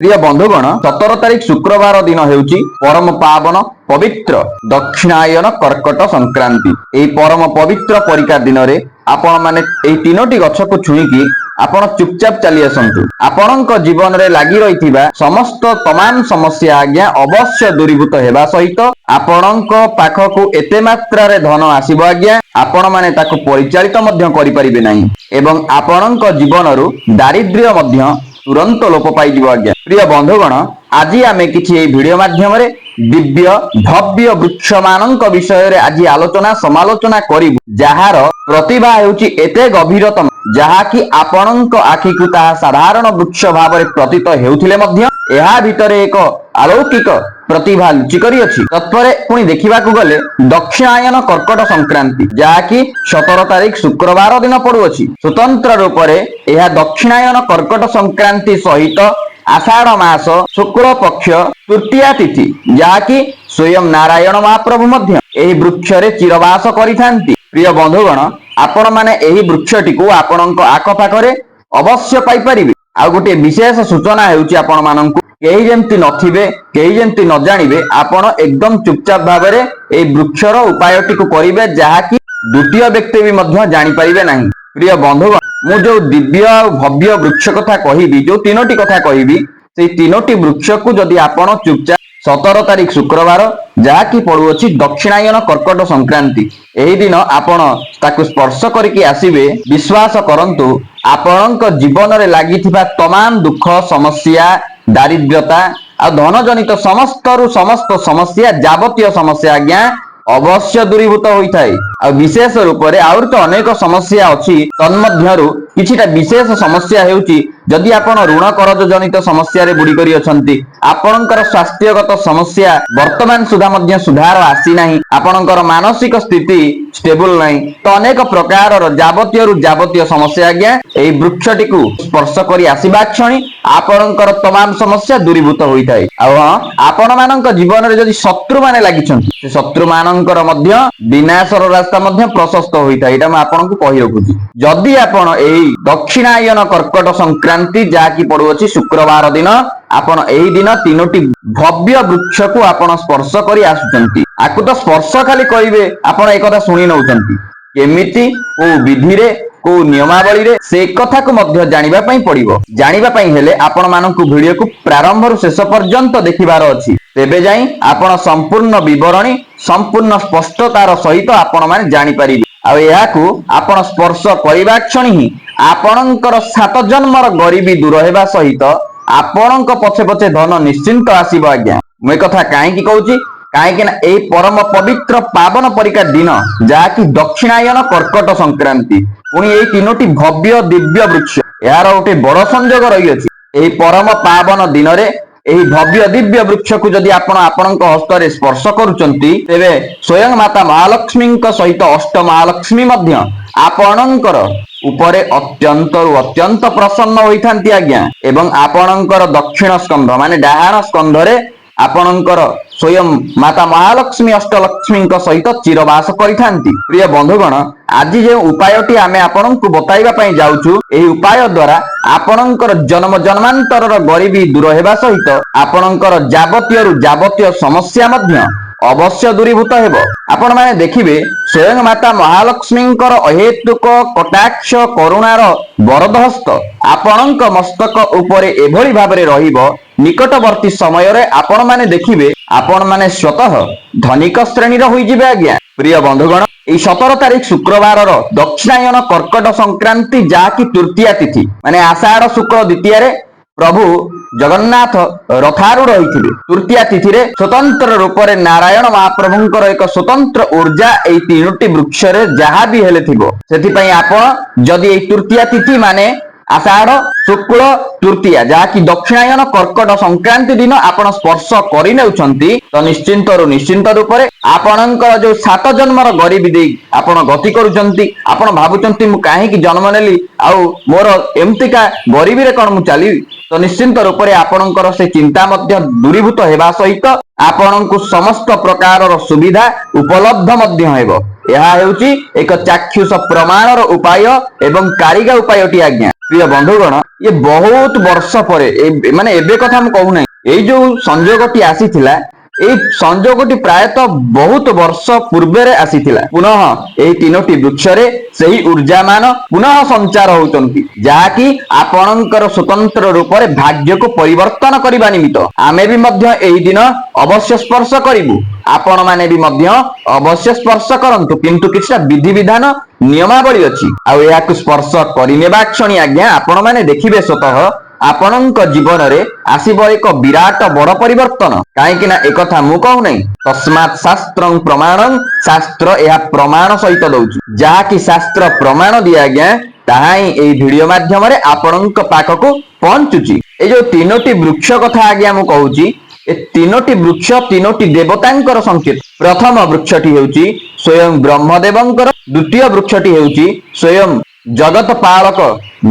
प्रिय बंधुगण 17 तारीख शुक्रवार दिन हेउची परम पावन पवित्र दक्षिणायन कर्कट संक्रांति। एई परम पवित्र परिका दिन रे आपण माने एई तीनोटी गछ को छुईकी आपण चुपचाप चली आसंतु। आपणक जीवन रे लागि रहिथिबा समस्त तमाम समस्या आज्ञा अवश्य दूरीभूत हेबा सहित आपणक पाखकु एते मात्रा रे धन आसीबो आज्ञा आपण माने ताको परिचालित मध्य करि परिबे नाही एवं आपणक जीवनरु दारिद्र्य मध्य तुरंत लोप पाई आज्ञा। प्रिय बंधुगण आज आमे किछि एई वीडियो माध्यम रे दिव्य भव्य वृक्ष मानक विषय रे आज आलोचना समालोचना करिबु जहार प्रतिभा हेउची एते गभीरतम जहाकी आपणक आखि को ताहा साधारण वृक्ष भाव रे प्रतीत हेउथिले मध्य एहा भितरे एक अलौकिक प्रतिभा लुचि करी अछि। तत्परे पुणी देखिबाकू गले दक्षिणायन कर्कट संक्रांति जहाकी 17 तारीख शुक्रवार दिन पड़ु अछि। स्वतंत्र रूप रे एहा दक्षिणायन कर्कट संक्रांति सहित आषाढ़ मास शुक्ल पक्ष तृतीया तिथि जहाकी स्वयं नारायण महाप्रभु मध्य एही वृक्ष रे चिरवास करिथांती। प्रिय बंधुगण आपण माने एही वृक्षटी को आपणक आखपाखरे अवश्य पाई परिबे। आ गोटे विशेष सूचना हेउची आपण माननकु केही जेंति नथिबे केही जेंति न जानिबे आपण एकदम चुपचाप भाबरे एही वृक्षर उपायटी को करिबे जहाकी द्वितीय व्यक्ति भी मध्य जानि परिबे नाही। प्रिय बंधुगण मु जो दिव्य भव्य वृक्ष कथा कहिबी जो तीनोटी कथा कहिबी से तीनोटी वृक्ष को जदि आपण चुपचाप 17 तारीख शुक्रवार जहाकी पड़ुअछि दक्षिणायन कर्कट संक्रांति एही दिन आपण ताकु स्पर्श करके आसीबे विश्वास करंतु आपणक जीवन रे लागिथिबा तमाम दुख समस्या दारिद्र्यता आ धन जनित समस्त समस्या जावतीय समस्या आज्ञा अवश्य दूरीभूत होइथाय। आ विशेष रूप रे आउर तो अनेक समस्या अछि तन्मध्यरु किछिटा विशेष समस्या हेउची जदि आपण ऋण करज जनित समस्या रे बुडी करी अछंती आपणकर स्वास्थ्यगत समस्या वर्तमान सुधा मध्य सुधार आसी नाही आपणकर मानसिक स्थिति स्टेबल नाही तो अनेक प्रकार जावतीय समस्या आज्ञा एई वृक्षटी को स्पर्श करी आसीबा क्षणी आपणकर तमाम समस्या दूरीभूत होइथाय। आ आपण मानक जीवन रे जदि शत्रु माने लागिछंती से शत्रु मानकर मध्य विनाशर रास्ता मध्य प्रशस्त होइथाय। एटा म आपनकु कहि रखुची जदि आपण एई दक्षिणायन कर्कट संक्रांति जाकी पड़ुअछि शुक्रवार दिन आपण एही दिन तीनोटी भव्य वृक्ष को आपण स्पर्श करी आसुचंती आकु तो स्पर्श खाली करिवे आपण एक कथा सुनि नउचंती केमिति ओ विधि रे को नियमावली रे से कथा को मध्य जानिबा पई पड़िबो। जानिबा पई हेले आपण मानकु वीडियो को प्रारंभ रु शेष पर्यंत देखिबार अछि तेबे जाई आपण संपूर्ण विवरणी संपूर्ण स्पष्टतार सहित आपण माने जानि परिबे। आ एहाकु आपण स्पर्श करिबा क्षणी ही आपणकर 7 जन्मर गरीबी दूर हेबा सहित आपणक पछे पछे धन निश्चिंत आसीबो आज्ञा। मैं कथा काहे की कहूची काहे कि ना एई परम पवित्र पावन परिका दिन जाकी दक्षिणायन कर्कट संक्रांति पुणी एई तीनोटी भव्य दिव्य वृक्ष यार गोटे बड़ संयोग रही अछि। एई परम पावन दिन रे एही भव्य दिव्य वृक्ष को जदि आपण आपणक हस्त रे स्पर्श करूचंती तेबे स्वयं माता महालक्ष्मी सहित अष्ट महालक्ष्मी मध्य आपणकर उपरे अत्यंत प्रसन्न होइथांती आज्ञा एवं आपणकर दक्षिण स्कंध माने डाहाण स्कंध रे आपणकर स्वयं माता महालक्ष्मी अष्टलक्ष्मी सहित चिरवास करिथांती। प्रिय बंधुगण आज जे उपायटी आमे आपणकु बताइबा पई जाउछु एही उपाय द्वारा आपणकर जन्म जन्मांतरर गरीबी दूर हेबा सहित आपणकर जावतीय समस्या मध्य अवश्य दूरीभूत हेबो। आपण माने देखिबे स्वयं माता महालक्ष्मींकर अहेतुक कटाक्ष करुणार वरदहस्त आपणक मस्तक उपरे एभली भाबरे रहिबो निकटवर्ती समय रे आपण माने देखिबे आपण माने स्वतः धनिक श्रेणी होई जिबे आज्ञा। प्रिय बंधुगण एई 17 तारीख शुक्रवार दक्षिणायन कर्कट संक्रांति जाकी तृतीया तिथि माने आषाढ़ शुक्ल द्वितीया रे प्रभु जगन्नाथ रथारूढ़ होइथिले। तृतीया तिथि रे स्वतंत्र रूप रे नारायण महाप्रभुंकर एक स्वतंत्र ऊर्जा एई तीनोटी वृक्ष रे जहा भी हेले थिबो सेति पई आपण जदि एई तृतीया तिथि माने आषाढ़ शुक्ल तृतीया जाकी दक्षिणायन कर्कट संक्रांति दिन आपण स्पर्श करि नेउछंती तो निश्चिंत रूप रे आपणकर जो 7 जन्मर गरीबी देई आपण गति करूछंती आपण भाबुचंती मु काहे की जन्म नेली आउ मोर एमतिका गरीबी रे कोन मु चाली तो निश्चिंत रूप रे आपणकर से चिंता मध्य दूरीभूत हेबा सहित आपणकु समस्त प्रकार सुविधा उपलब्ध मध्य हेबो। यह हेउची एक चाक्षुष प्रमाणर उपाय एवं कारिगा उपायटी आज्ञा। प्रिय बंधुगण ये बहुत वर्ष पर माने एबे कथा हम कहू नहीं एई जो संजोगटी आसीथिला এই সংযোগটি প্রায়তঃ ବହୁତ ବର୍ଷ ପୂର୍ବରେ ଆସିଥିଲା ପୁନଃ ଏହି ତିନୋଟି ବୃକ୍ଷରେ ସେହି ଊର୍ଜାମାନ ପୁନଃ ସଞ୍ଚାର ହେଉଛନ୍ତି ଯାହାକି ଆପଣଙ୍କର ସ୍ୱତନ୍ତ୍ର ରୂପରେ ଭାଗ୍ୟକୁ ପରିବର୍ତ୍ତନ କରିବା ନିମିତ୍ତ ଆମେ ବି ମଧ୍ୟ ଏହି ଦିନ ଅବଶ୍ୟ ସ୍ପର୍ଶ କରିବୁ ଆପଣମାନେ ବି ମଧ୍ୟ ଅବଶ୍ୟ ସ୍ପର୍ଶ କରନ୍ତୁ କିନ୍ତୁ କିଛିଟା ବିଧିବିଧାନ ନିୟମାବଳୀ ଅଛି ଆଉ ଏହାକୁ ସ୍ପର୍ଶ କରିନେବା କ୍ଷଣି ଆଜ୍ଞା ଆପଣମାନେ ଦେଖିବେ ସ୍ୱତଃ ଆପଣଙ୍କ ଜୀବନରେ ଆସିବ ଏକ ବିରାଟ ବଡ଼ ପରିବର୍ତ୍ତନ କାହିଁକି ନା ଏକଥା ମୁଁ କହୁ ନାହିଁ ତସ୍ମାତ୍ ଶାସ୍ତ୍ରଂ ପ୍ରମାଣଂ ଶାସ୍ତ୍ର ଏହା ପ୍ରମାଣ ସହିତ ଦଉଛି ଯାହାକି ଶାସ୍ତ୍ର ପ୍ରମାଣ ଦିଏ ଆଜ୍ଞା ତାହା ହିଁ ଏହି ଭିଡିଓ ମାଧ୍ୟମରେ ଆପଣଙ୍କ ପାଖକୁ ପହଞ୍ଚୁଛି ଏ ଯୋଉ ତିନୋଟି ବୃକ୍ଷ କଥା ଆଜ୍ଞା ମୁଁ କହୁଛି ଏ ତିନୋଟି ବୃକ୍ଷ ତିନୋଟି ଦେବତାଙ୍କର ସଂକେତ ପ୍ରଥମ ବୃକ୍ଷଟି ହେଉଛି ସ୍ୱୟଂ ବ୍ରହ୍ମଦେବଙ୍କର ଦ୍ୱିତୀୟ ବୃକ୍ଷଟି ହେଉଛି ସ୍ୱୟଂ ଜଗତ ପାଳକ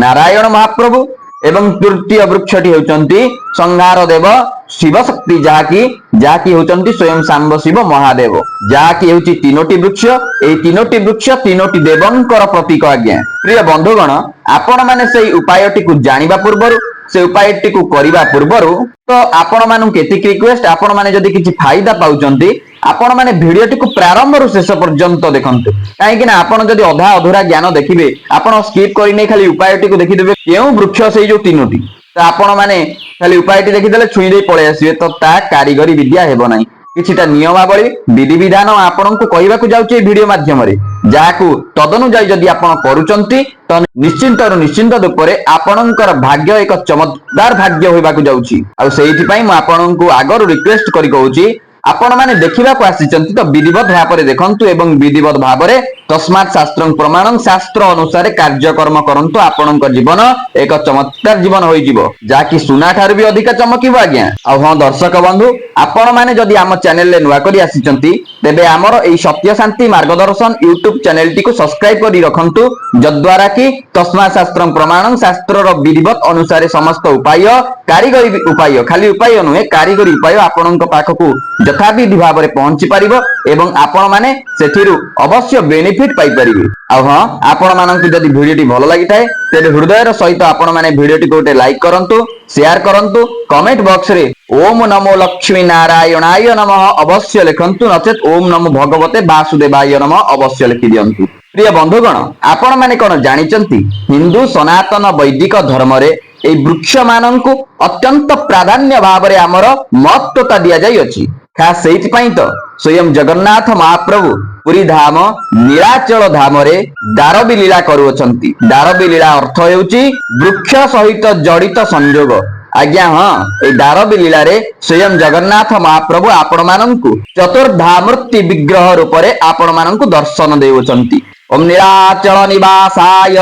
ନାରାୟଣ ମହାପ୍ରଭୁ ଏବଂ ତୃତୀୟ ବୃକ୍ଷଟି ହେଉଛନ୍ତି ସଂହାର ଦେବ ଶିବ ଶକ୍ତି ଯାହାକି ହେଉଛନ୍ତି ସ୍ୱୟଂ ଶାମ୍ବ ଶିବ ମହାଦେବ ଯାହାକି ହେଉଛି ତିନୋଟି ବୃକ୍ଷ ଏହି ତିନୋଟି ବୃକ୍ଷ ତିନୋଟି ଦେବଙ୍କର ପ୍ରତୀକ ଆଜ୍ଞା ପ୍ରିୟ ବନ୍ଧୁଗଣ ଆପଣମାନେ ସେଇ ଉପାୟଟିକୁ ଜାଣିବା ପୂର୍ବରୁ ସେ ଉପାୟଟିକୁ କରିବା ପୂର୍ବରୁ ତ ଆପଣମାନଙ୍କୁ ଏତିକି ରିକ୍ୱେଷ୍ଟ ଆପଣମାନେ ଯଦି କିଛି ଫାଇଦା ପାଉଛନ୍ତି ଆପଣମାନେ ଭିଡିଓଟିକୁ ପ୍ରାରମ୍ଭରୁ ଶେଷ ପର୍ଯ୍ୟନ୍ତ ଦେଖନ୍ତୁ କାହିଁକି ନା ଆପଣ ଯଦି ଅଧା ଅଧୁରା ଜ୍ଞାନ ଦେଖିବେ ଆପଣ ସ୍କିପ୍ କରିନେଇ ଖାଲି ଉପାୟଟିକୁ ଦେଖିଦେବେ କେଉଁ ବୃକ୍ଷ ସେଇ ଯୋଉ ତିନୋଟି ତ ଆପଣମାନେ ଖାଲି ଉପାୟଟି ଦେଖିଦେଲେ ଛୁଇଁ ଦେଇ ପଳେଇ ଆସିବେ ତ ତା କାରିଗରୀ ବିଦ୍ୟା ହେବ ନାହିଁ କିଛିଟା ନିୟମାବଳୀ ବିଧିବିଧାନ ଆପଣଙ୍କୁ କହିବାକୁ ଯାଉଛି ଏହି ଭିଡିଓ ମାଧ୍ୟମରେ ଯାହାକୁ ତଦନୁଯାୟୀ ଯଦି ଆପଣ କରୁଛନ୍ତି ତ ନିଶ୍ଚିନ୍ତ ରୂପରେ ଆପଣଙ୍କର ଭାଗ୍ୟ ଏକ ଚମତ୍କାର ଭାଗ୍ୟ ହେବାକୁ ଯାଉଛି ଆଉ ସେଇଥିପାଇଁ ମୁଁ ଆପଣଙ୍କୁ ଆଗରୁ ରିକ୍ୱେଷ୍ଟ କରି କହୁଛି ଆପଣମାନେ ଦେଖିବାକୁ ଆସିଛନ୍ତି ତ ବିଧିବଦ୍ଧ ଭାବରେ ଦେଖନ୍ତୁ ଏବଂ ବିଧିବଦ୍ଧ ଭାବରେ ତସ୍ମାତ୍ ଶାସ୍ତ୍ରଂ ପ୍ରମାଣଂ ଶାସ୍ତ୍ର ଅନୁସାରେ କାର୍ଯ୍ୟକର୍ମ କରନ୍ତୁ ଆପଣଙ୍କ ଜୀବନ ଏକ ଚମତ୍କାର ଜୀବନ ହୋଇଯିବ ଯାହାକି ସୁନା ଠାରୁ ବି ଅଧିକ ଚମକିବ ଆଜ୍ଞା ଆଉ ହଁ ଦର୍ଶକ ବନ୍ଧୁ ଆପଣମାନେ ଯଦି ଆମ ଚ୍ୟାନେଲରେ ନୂଆ କରି ଆସିଛନ୍ତି ତେବେ ଆମର ଏହି ସତ୍ୟ ଶାନ୍ତି ମାର୍ଗଦର୍ଶନ ୟୁଟ୍ୟୁବ ଚ୍ୟାନେଲଟିକୁ ସବସ୍କ୍ରାଇବ କରି ରଖନ୍ତୁ ଯଦ୍ୱାରା କି ତସ୍ମାତ୍ ଶାସ୍ତ୍ରଂ ପ୍ରମାଣଂ ଶାସ୍ତ୍ରର ବିଧିବଦ୍ଧ ଅନୁସାରେ ସମସ୍ତ ଉପାୟ କାରିଗରୀ ଉପାୟ ଖାଲି ଉପାୟ ନୁହେଁ କାରିଗରୀ ଉପାୟ ଆପଣଙ୍କ ପାଖକୁ ଯଥାବିଧି ଭାବରେ ପହଞ୍ଚି ପାରିବ ଏବଂ ଆପଣମାନେ ସେଥିରୁ ଅବଶ୍ୟ ବେନିଫିଟ ପାଇପାରିବେ ଆଉ ହଁ ଆପଣମାନଙ୍କୁ ଯଦି ଭିଡିଓଟି ଭଲ ଲାଗିଥାଏ ତେବେ ହୃଦୟର ସହିତ ଆପଣମାନେ ଭିଡିଓଟିକୁ ଗୋଟେ ଲାଇକ୍ କରନ୍ତୁ ସେୟାର କରନ୍ତୁ କମେଣ୍ଟ ବକ୍ସରେ ଓମ୍ ନମୋ ଲକ୍ଷ୍ମୀ ନାରାୟଣାୟ ନମଃ ଅବଶ୍ୟ ଲେଖନ୍ତୁ ନଚେତ୍ ଓମ୍ ନମୋ ଭଗବତେ ବାସୁଦେବାୟ ନମଃ ଅବଶ୍ୟ ଲେଖି ଦିଅନ୍ତୁ ପ୍ରିୟ ବନ୍ଧୁଗଣ ଆପଣମାନେ କଣ ଜାଣିଛନ୍ତି ହିନ୍ଦୁ ସନାତନ ବୈଦିକ ଧର୍ମରେ এই ବୃକ୍ଷ ମାନଙ୍କୁ ଅତ୍ୟନ୍ତ ପ୍ରାଧାନ୍ୟ ଭାବରେ ଆମର ମହତ୍ୱତା ଦିଆଯାଇଅଛି ଖାସ୍ ସେଇଥିପାଇଁ ତ ସ୍ୱୟଂ ଜଗନ୍ନାଥ ମହାପ୍ରଭୁ ପୁରୀ ଧାମ ନୀଳାଚଳ ଧାମରେ ଦାରବି ଲୀଳା କରୁଅଛନ୍ତି ଦାରବି ଲୀଳା ଅର୍ଥ ହେଉଛି ବୃକ୍ଷ ସହିତ ଜଡ଼ିତ ସଂଯୋଗ ଆଜ୍ଞା ହଁ এই ଦାରବି ଲୀଳାରେ ସ୍ୱୟଂ ଜଗନ୍ନାଥ ମହାପ୍ରଭୁ ଆପଣମାନଙ୍କୁ ଚତୁର୍ଦ୍ଧାମୂର୍ତ୍ତି ବିଗ୍ରହ ରୂପରେ ଆପଣମାନଙ୍କୁ ଦର୍ଶନ ଦେଉଛନ୍ତି ओम नीलाचल निवासाय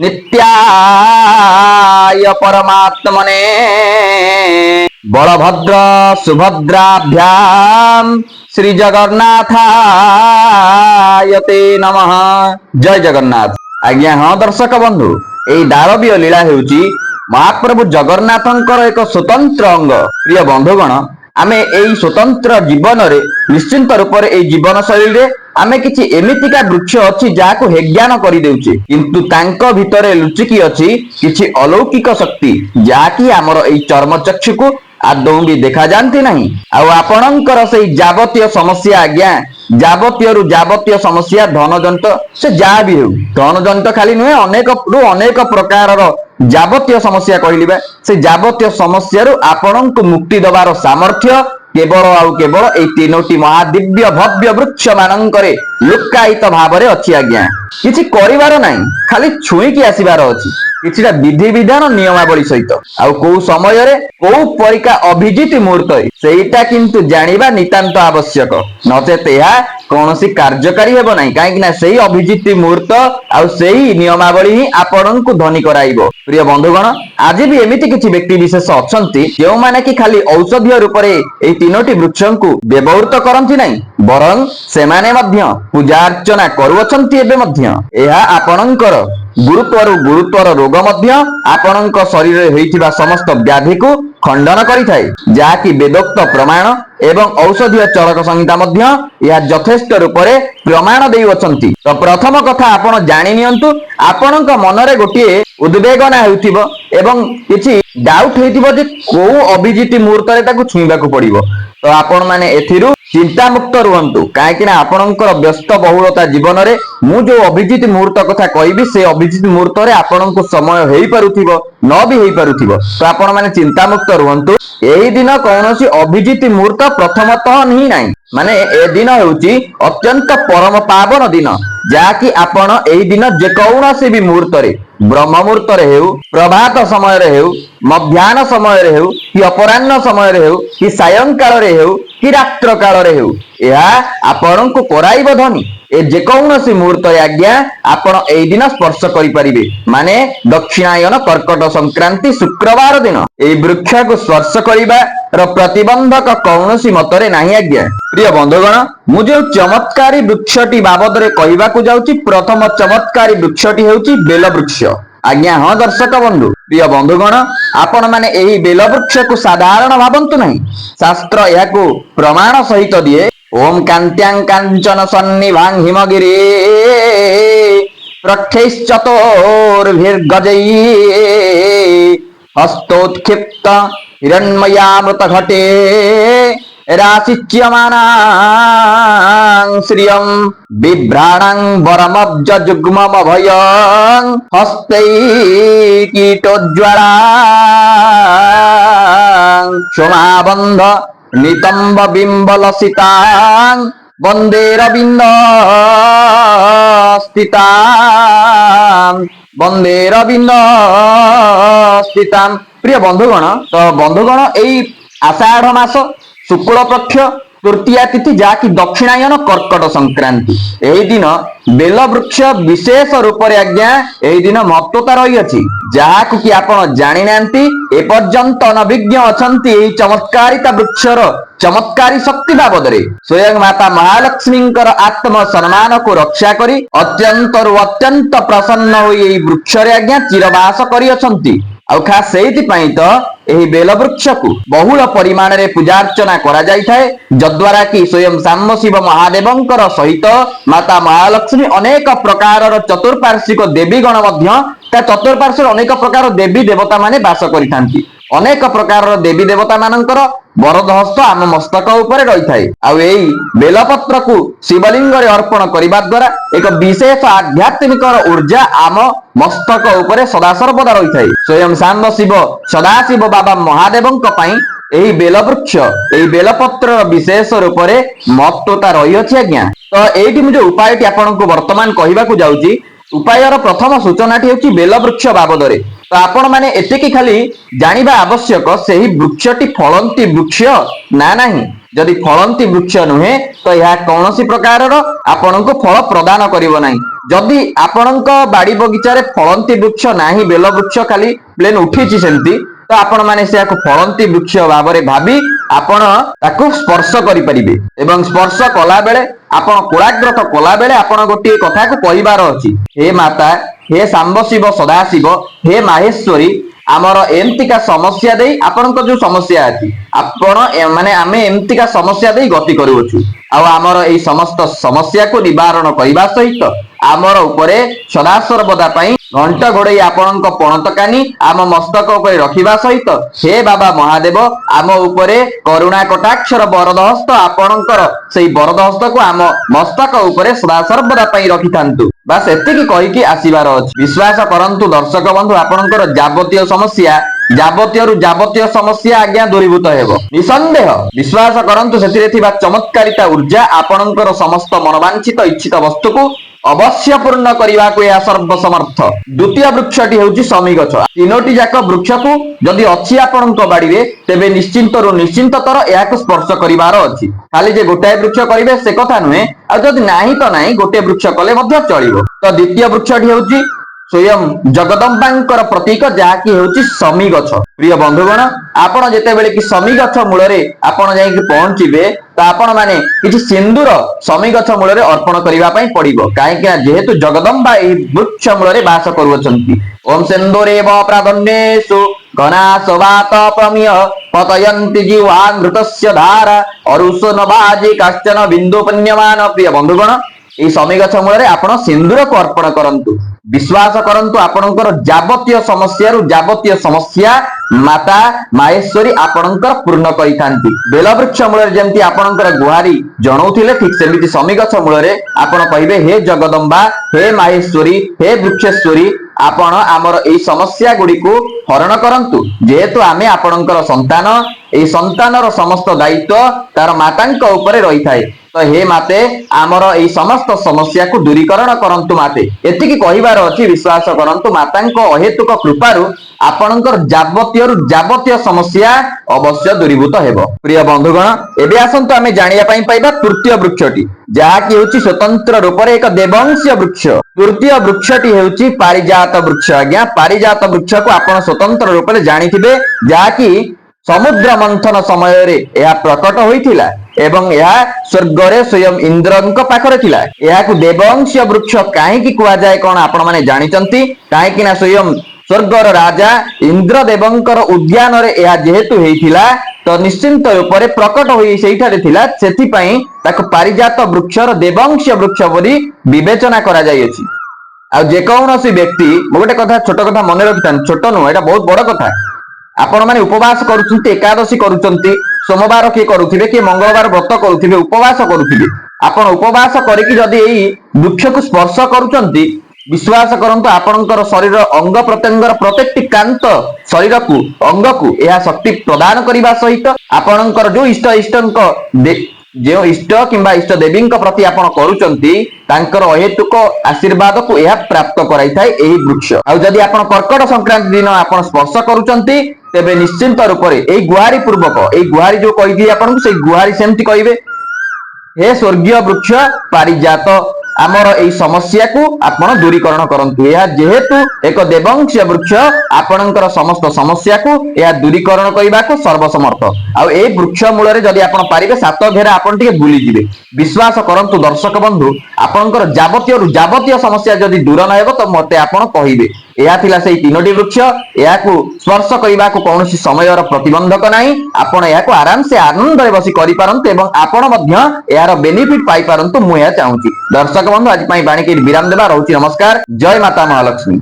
नित्याय परमात्मने बलभद्र सुभद्राभ्याम श्री जगन्नाथाय ते नमः जय जगन्नाथ आज्ञा हाँ दर्शक बंधु एई दारबीय लीला हेउची महाप्रभु जगन्नाथंकर एक स्वतंत्र अंग प्रिय बंधुगण आमे एई स्वतंत्र जीवन रे निश्चिंत रूप से एई जीवन शैली रे आमे किछि एमितिका वृक्ष अछि जाको हेज्ञान करि देउछि किंतु तांको भितरे लुचिकी अछि किछि अलौकिक शक्ति जाकी हमर एई चर्म चक्षुको आदौ भी देखा जानती नहीं आउ आपणकर से जावतीय समस्या आज्ञा जावतीय समस्या धनजंत से जहाँ भी हो धनजंत खाली नुहे अनेक प्रकार जावतीय समस्या कहलिबा से जावतीय समस्या आपणको मुक्ति दबार सामर्थ्य केवल आउ केवल एई तीनोटी महादिव्य भव्य वृक्ष मानंकरे लुकायित भावरे अछि आज्ञा किछि करिवार नाही खाली छुईकी आसीबार अछि किछिटा विधि विधान नियमावली सहित आउ को समय रे को परिका अभिजित मुहूर्त सेटा किंतु जानिबा नितांत आवश्यक नचेत ଏହା कौनसी कार्यकारी हेबो नाही काहेकि ना सेही अभिजित मुहूर्त आउ सेही नियमावली ही आपणଙ୍କୁ धनी कराइबो प्रिय बंधुगण आज भी एमिति किछि व्यक्ति विशेष अछंती जेउ माने कि खाली औषधीय रूप रे एई तीनोटी वृक्षଙ୍କୁ व्यवहृत करंती नाही बरं सेमाने मध्य पूजा अर्चना करूअछंती एबे मध्य ଏହା आपणଙ୍କର ଗୁରୁତ୍ୱର ରୋଗ ମଧ୍ୟ ଆପଣଙ୍କ ଶରୀରରେ ହୋଇଥିବା ସମସ୍ତ ବ୍ୟାଧିକୁ ଖଣ୍ଡନ କରିଥାଏ, ଯାହାକି ବେଦୋକ୍ତ ପ୍ରମାଣ ଏବଂ ଔଷଧୀୟ ଚରକ ସଂହିତା ମଧ୍ୟ ଏହା ଯଥେଷ୍ଟ ରୂପରେ ପ୍ରମାଣ ଦେଉଅଛନ୍ତି। ତ ପ୍ରଥମ କଥା ଆପଣ ଜାଣି ନିଅନ୍ତୁ, ଆପଣଙ୍କ ମନରେ ଗୋଟିଏ ଉଦ୍ବେଗନା ହେଉଥିବ ଏବଂ କିଛି ଡାଉଟ ହେଇଥିବ ଯେ କୋଉ ଅଭିଜିତ ମୁହୂର୍ତ୍ତରେ ତାକୁ ଛୁଇଁବାକୁ ପଡିବ। ତ ଆପଣ ମାନେ ଏଥିରୁ ଚିନ୍ତାମୁକ୍ତ ରୁହନ୍ତୁ, କାହିଁକି ନା ଆପଣଙ୍କର ବ୍ୟସ୍ତ ବହୁଳତା ଜୀବନରେ ମୁଁ ଯୋଉ ଅଭିଜିତ ମୁହୂର୍ତ୍ତ କଥା କହିବି, ସେ ଅଭିଜିତ ମୁହୂର୍ତ୍ତରେ ଆପଣଙ୍କୁ ସମୟ ହେଇପାରୁଥିବ, ନ ବି ହେଇପାରୁଥିବ। ତ ଆପଣ ମାନେ ଚିନ୍ତାମୁକ୍ତ ରୁହନ୍ତୁ। ଏହି ଦିନ କୌଣସି ଅଭିଜିତ ମୁହୂର୍ତ୍ତ ପ୍ରଥମତଃ ହିଁ ନାହିଁ। ମାନେ ଏ ଦିନ ହେଉଛି ଅତ୍ୟନ୍ତ ପରମ ପାବନ ଦିନ, ଯାହାକି ଆପଣ ଏହି ଦିନ ଯେକୌଣସି ବି ମୁହୂର୍ତ୍ତରେ, ବ୍ରହ୍ମ ମୁହୂର୍ତ୍ତରେ ହେଉ, ପ୍ରଭାତ ସମୟରେ ହେଉ, ମଧ୍ୟାହ୍ନ ସମୟରେ ହେଉ, କି ଅପରାହ୍ନ ସମୟରେ ହେଉ, କି ସାୟଂ କାଳରେ ହେଉ, କି ରାତ୍ର କାଳରେ ହେଉ, ଏହା ଆପଣଙ୍କୁ କରାଇବ ଧନୀ। ଏ ଯେକୌଣସି ମୁହୂର୍ତ୍ତରେ ଆଜ୍ଞା ଆପଣ ଏଇ ଦିନ ସ୍ପର୍ଶ କରିପାରିବେ। ମାନେ ଦକ୍ଷିଣାୟନ କର୍କଟ ସଂକ୍ରାନ୍ତି ଶୁକ୍ରବାର ଦିନ ଏହି ବୃକ୍ଷକୁ ସ୍ପର୍ଶ କରିବାର ପ୍ରତିବନ୍ଧକ କୌଣସି ମତରେ ନାହିଁ ଆଜ୍ଞା। ପ୍ରିୟ ବନ୍ଧୁଗଣ, ମୁଁ ଯେଉଁ ଚମତ୍କାରୀ ବୃକ୍ଷଟି ବାବଦରେ କହିବାକୁ ଯାଉଛି, ପ୍ରଥମ ଚମତ୍କାରୀ ବୃକ୍ଷଟି ହେଉଛି ବେଲ ବୃକ୍ଷ। ଆଜ୍ଞା ହଁ ଦର୍ଶକ ବନ୍ଧୁ, ପ୍ରିୟ ବନ୍ଧୁଗଣ, ଆପଣ ମାନେ ଏହି ବେଲ ବୃକ୍ଷକୁ ସାଧାରଣ ଭାବନ୍ତୁ ନାହିଁ। ଶାସ୍ତ୍ର ଏହାକୁ ପ୍ରମାଣ ସହିତ ଦିଏ। ଓಂ କାନ୍ତ୍ୟାଂ କାଞ୍ଚନ ସନ୍ନିଭାଂ ହିମଗିରି ପ୍ରକ୍ଷୈଶ୍ଚତୁର୍ଭିର୍ଗଜୈ ହସ୍ତୋତ୍କ୍ଷିପ୍ତ ହିରଣ୍ମୟାମୃତ ଘଟେ ରାଶିଚ୍ୟମାନାଂ ଶ୍ରିୟଂ ବିଭ୍ରାଣାଂ ବରମବ୍ଜ ଯୁଗ୍ମମଭୟଂ ହସ୍ତୈ କୀଟୋଜ୍ଜ୍ୱଳାଂ ସୋମାବନ୍ଧ নিতম্ব বিম্বল সীতাং বন্দে রবীন্দ স্থিতাং বন্দে রবীন্দ স্থিতাং। প্রিয় বন্ধুগণ, তো বন্ধুগণ এই আষাঢ় মাস শুক্লপক্ষ তৃতীয়া তিথি, ଯାହାକି ଦକ୍ଷିଣାୟନ କର୍କଟ ସଂକ୍ରାନ୍ତି, ଏହି ଦିନ ବେଲ ବୃକ୍ଷ ବିଶେଷ ରୂପରେ ଆଜ୍ଞା ଏହି ଦିନ ମହତ୍ତ୍ୱତା ରହିଅଛି, ଯାହାକୁ କି ଆପଣ ଜାଣିନାହାନ୍ତି। ଏପର୍ଯ୍ୟନ୍ତ ଅନଭିଜ୍ଞ ଅଛନ୍ତି ଏହି ଚମତ୍କାରିତା ବୃକ୍ଷର ଚମତ୍କାରୀ ଶକ୍ତି ବାବଦରେ। ସ୍ୱୟଂ ମାତା ମହାଲକ୍ଷ୍ମୀଙ୍କର ଆତ୍ମ ସମ୍ମାନକୁ ରକ୍ଷା କରି ଅତ୍ୟନ୍ତରୁ ଅତ୍ୟନ୍ତ ପ୍ରସନ୍ନ ହୋଇ ଏହି ବୃକ୍ଷରେ ଆଜ୍ଞା ଚିରବାସ କରିଅଛନ୍ତି। ଆଉ ଖାସ୍ ସେଇଥିପାଇଁ ତ ଏହି ବେଲ ବୃକ୍ଷକୁ ବହୁଳ ପରିମାଣରେ ପୂଜାର୍ଚ୍ଚନା କରାଯାଇଥାଏ, ଯଦ୍ୱାରା କି ସ୍ୱୟଂ ସାମ୍ବ ଶିବ ମହାଦେବଙ୍କର ସହିତ ମାତା ମହାଲକ୍ଷ୍ମୀ ଅନେକ ପ୍ରକାରର ଚତୁଃପାର୍ଶ୍ୱିକ ଦେବୀଗଣ ମଧ୍ୟ ତା ଚତୁଃପାର୍ଶ୍ୱରେ ଅନେକ ପ୍ରକାର ଦେବୀ ଦେବତା ମାନେ ବାସ କରିଥାନ୍ତି। ଅନେକ ପ୍ରକାରର ଦେବୀ ଦେବତା ମାନଙ୍କର ବରଦ ହସ୍ତ ଆମ ମସ୍ତକ ଉପରେ ରହିଥାଏ। ଆଉ ଏଇ ବେଲପତ୍ରକୁ ଶିବଲିଙ୍ଗରେ ଅର୍ପଣ କରିବା ଦ୍ୱାରା ଏକ ବିଶେଷ ଆଧ୍ୟାତ୍ମିକ ଉର୍ଜା ଆମ ମସ୍ତକ ଉପରେ ସଦାସର୍ବଦା ରହିଥାଏ। ସ୍ୱୟଂ ସାମ୍ବ ଶିବ ସଦାଶିବ ବାବା ମହାଦେବଙ୍କ ପାଇଁ ଏହି ବେଲବୃକ୍ଷ, ଏହି ବେଲପତ୍ରର ବିଶେଷ ରୂପରେ ମହତ୍ତ୍ୱତା ରହିଅଛି ଆଜ୍ଞା। ତ ଏଇଠି ମୁଁ ଯୋଉ ଉପାୟଟି ଆପଣଙ୍କୁ ବର୍ତ୍ତମାନ କହିବାକୁ ଯାଉଛି, ଉପାୟର ପ୍ରଥମ ସୂଚନାଟି ହେଉଛି ବେଲବୃକ୍ଷ ବାବଦରେ। ତ ଆପଣ ମାନେ ଏତିକି ଖାଲି ଜାଣିବା ଆବଶ୍ୟକ, ସେହି ବୃକ୍ଷଟି ଫଳନ୍ତି ବୃକ୍ଷ ନା ନାହିଁ। ଯଦି ଫଳନ୍ତି ବୃକ୍ଷ ନୁହେଁ ତ ଏହା କୌଣସି ପ୍ରକାରର ଆପଣଙ୍କୁ ଫଳ ପ୍ରଦାନ କରିବ ନାହିଁ। ଯଦି ଆପଣଙ୍କ ବାଡି ବଗିଚାରେ ଫଳନ୍ତି ବୃକ୍ଷ ନାହିଁ, ବେଲ ବୃକ୍ଷ ଖାଲି ପ୍ଲେନ ଉଠିଛି ସେମିତି, ତ ଆପଣ ମାନେ ସେହାକୁ ଫଳନ୍ତି ବୃକ୍ଷ ଭାବରେ ଭାବି ଆପଣ ତାକୁ ସ୍ପର୍ଶ କରିପାରିବେ। ଏବଂ ସ୍ପର୍ଶ କଲା ବେଳେ ଆପଣ କୋଳାଗ୍ରତ କଲା ବେଳେ ଆପଣ ଗୋଟିଏ କଥାକୁ କହିବାର ଅଛି, ହେ ମାତା, ହେ ସାମ୍ବ ଶିବ ସଦାଶିବ, ହେ ମାହେଶ୍ୱରୀ, ଆମର ଏମିତିକା ସମସ୍ୟା ଦେଇ, ଆପଣଙ୍କ ଯୋଉ ସମସ୍ୟା ଅଛି, ଆପଣ ମାନେ ଆମେ ଏମିତିକା ସମସ୍ୟା ଦେଇ ଗତି କରୁଅଛୁ, ଆଉ ଆମର ଏଇ ସମସ୍ତ ସମସ୍ୟାକୁ ନିବାରଣ କରିବା ସହିତ ଆମର ଉପରେ ସଦାସର୍ବଦା ପାଇଁ ଘଣ୍ଟ ଘୋଡେଇ ଆପଣଙ୍କ ପଣତ କାନି ଆମ ମସ୍ତକ ଉପରେ ରଖିବା ସହିତ, ହେ ବାବା ମହାଦେବ, ଆମ ଉପରେ କରୁଣା କଟାକ୍ଷର ବରଦ ହସ୍ତ, ଆପଣଙ୍କର ସେଇ ବରଦ ହସ୍ତକୁ ଆମ ମସ୍ତକ ଉପରେ ସଦାସର୍ବଦା ପାଇଁ ରଖିଥାନ୍ତୁ। ବାସ୍ ଏତିକି କହିକି ଆସିବାର ଅଛି। ବିଶ୍ୱାସ କରନ୍ତୁ ଦର୍ଶକ ବନ୍ଧୁ, ଆପଣଙ୍କର ଯାବତୀୟ ସମସ୍ୟା ଆଜ୍ଞା ଦୂରୀଭୂତ ହେବ ନିଃସନ୍ଦେହ। ବିଶ୍ୱାସ କରନ୍ତୁ, ସେଥିରେ ଥିବା ଚମତ୍କାରିତା ଉର୍ଜା ଆପଣଙ୍କର ସମସ୍ତ ମନବାଞ୍ଛିତ ଇଚ୍ଛିତ ବସ୍ତୁକୁ ଅବଶ୍ୟ ପୂର୍ଣ୍ଣ କରିବାକୁ ଏହା ସର୍ବସମର୍ଥ। ଦ୍ୱିତୀୟ ବୃକ୍ଷଟି ହେଉଛି ଶମୀ ଗଛ। ତିନୋଟି ଯାକ ବୃକ୍ଷକୁ ଯଦି ଅଛି ଆପଣଙ୍କ ବାଡିରେ, ତେବେ ନିଶ୍ଚିନ୍ତତର ଏହାକୁ ସ୍ପର୍ଶ କରିବାର ଅଛି। ଖାଲି ଯେ ଗୋଟାଏ ବୃକ୍ଷ କରିବେ ସେ କଥା ନୁହେଁ, ଆଉ ଯଦି ନାହିଁ ତ ନାହିଁ, ଗୋଟିଏ ବୃକ୍ଷ କଲେ ମଧ୍ୟ ଚଳିବ। ତ ଦ୍ୱିତୀୟ ବୃକ୍ଷଟି ହେଉଛି स्वयं जगदम्बांकर प्रतीक जहाँकि हेउची समी गछ। प्रिय बंधुगण आपण जेतेबेले कि समी गछ मूलरे आपण जाइकि पहुंचीबे तो आपण माने किछि सिंदूर समी गछ मूलरे अर्पण करिवा पई पड़िबो काहेकि जेहेतु जगदम्बा एही वृक्ष मूलरे वास करूछंती। ओम सिंदूरेव प्रादन्येषु घनासवात प्रमिय पतयन्ति जीवामृतस्य धारा अरुषनवाजी काश्चन बिंदु पुण्यमान। प्रिय बंधुगण এই समी गछ मूलरे आपण सिंदूर को अर्पण करंतु विश्वास करंतु आपणकर जावतीय समस्या माता माहेश्वरी आपणकर पूर्ण करिथांती। बेल वृक्ष मूलरे जेमति आपणकर गुहारी जणौथिले ठीक सेमिति समी गछ मूलरे आपण कहिबे हे जगदम्बा हे माहेश्वरी हे वृक्षेश्वरी आपण आमर एई समस्या गुडी को हरण करंतु जेहेतु आमे आपणकर संतान एई संतानर समस्त दायित्व तार मातांक उपरे रही थाए तो हे माते आमर एई समस्त समस्या को दूरीकरण करंतु माते एतिकी कहिबार अछि विश्वास करंतु मातांक अहेतुक कृपारु आपणकर जावतीय समस्या अवश्य दूरीभूत हेबो। प्रिय बंधुगण एबे आसंतु आमे जानिया पई पाइबा तृतीय वृक्षटी जहाँकि हेउची स्वतंत्र रूप रे एक देवंशीय वृक्ष। तृतीय वृक्षटी हेउची पारिजात वृक्ष। आज्ञा पारिजात वृक्ष को आपण स्वतंत्र रूप रे जानिथिबे जहाँकि समुद्र मंथन समय रे यह प्रकट होइथिला एवं यह स्वर्ग रे स्वयं इंद्रंक पाखरे थिला। याकु देवंशीय वृक्ष काहेकि कुआ जाय कोन आपण माने जानिचंती काहेकि ना स्वयं स्वर्गर राजा इंद्र देवंकर उद्यान रे यह जेहेतु हेइथिला तो निश्चिंत रूप रे प्रकट होई सेइठारे थिला सेथि पई ताको पारिजात वृक्षर देवंशीय वृक्ष बोली विवेचना करा जाय अछि। आ जे कौनसी व्यक्ति मोटे कथा छोट कथा मन रखिथान छोट नु एटा बहुत बड़ कथा आपण माने उपवास करूछंती एकादशी करूछंती सोमवार के करूथिबे कि मंगलवार व्रत करूथिबे उपवास करूथिबे आपण उपवास करिकि जदि एई वृक्ष को स्पर्श करूछंती विश्वास करंतु आपणकर शरीर अंग प्रत्यंगर प्रत्येकटी कांत शरीर को अंग को यह शक्ति प्रदान करिबा सहित आपणकर जो जो इष्ट किंबा इष्ट देवी प्रति आपण करूचंती तांकर अहेतुक आशीर्वाद को यह प्राप्त कराई थाए एही वृक्ष। आ जदि आपण कर्कट संक्रांति दिन आपण स्पर्श करूचंती तेबे निश्चिंत रूप रे एही गुहारी पूर्वक एही गुहारी जो कहि दी आपण से गुहारी सेमति कहिबे हे स्वर्गीय वृक्ष पारिजात आमर एई समस्या को आपण दूरीकरण करंतु। यह जेहेतु एक देवंशीय वृक्ष आपणकर समस्त समस्या को यह दूरीकरण करिबा को सर्वसमर्थ। आ एई वृक्ष मूल रे जदि आपण पारिबे सात घेरा आपण टिके बुली जिवे विश्वास करंतु दर्शक बंधु आपणकर जावतीय समस्या जदि दूर न हेबो तो मते आपण कहिबे। यह थिला सेई तीनोटी वृक्ष याकू स्पर्श करिबा को कोनोसी समयर प्रतिबंधक नाही आपण याकू आराम से आनंद रे बसी करि पारंतु एवं आपण मध्य यार बेनिफिट पाई पारंतु मु या चाहूची। दर्शक बंधु आज पई बाणी के विराम देबा रहउची। नमस्कार। जय माता महालक्ष्मी।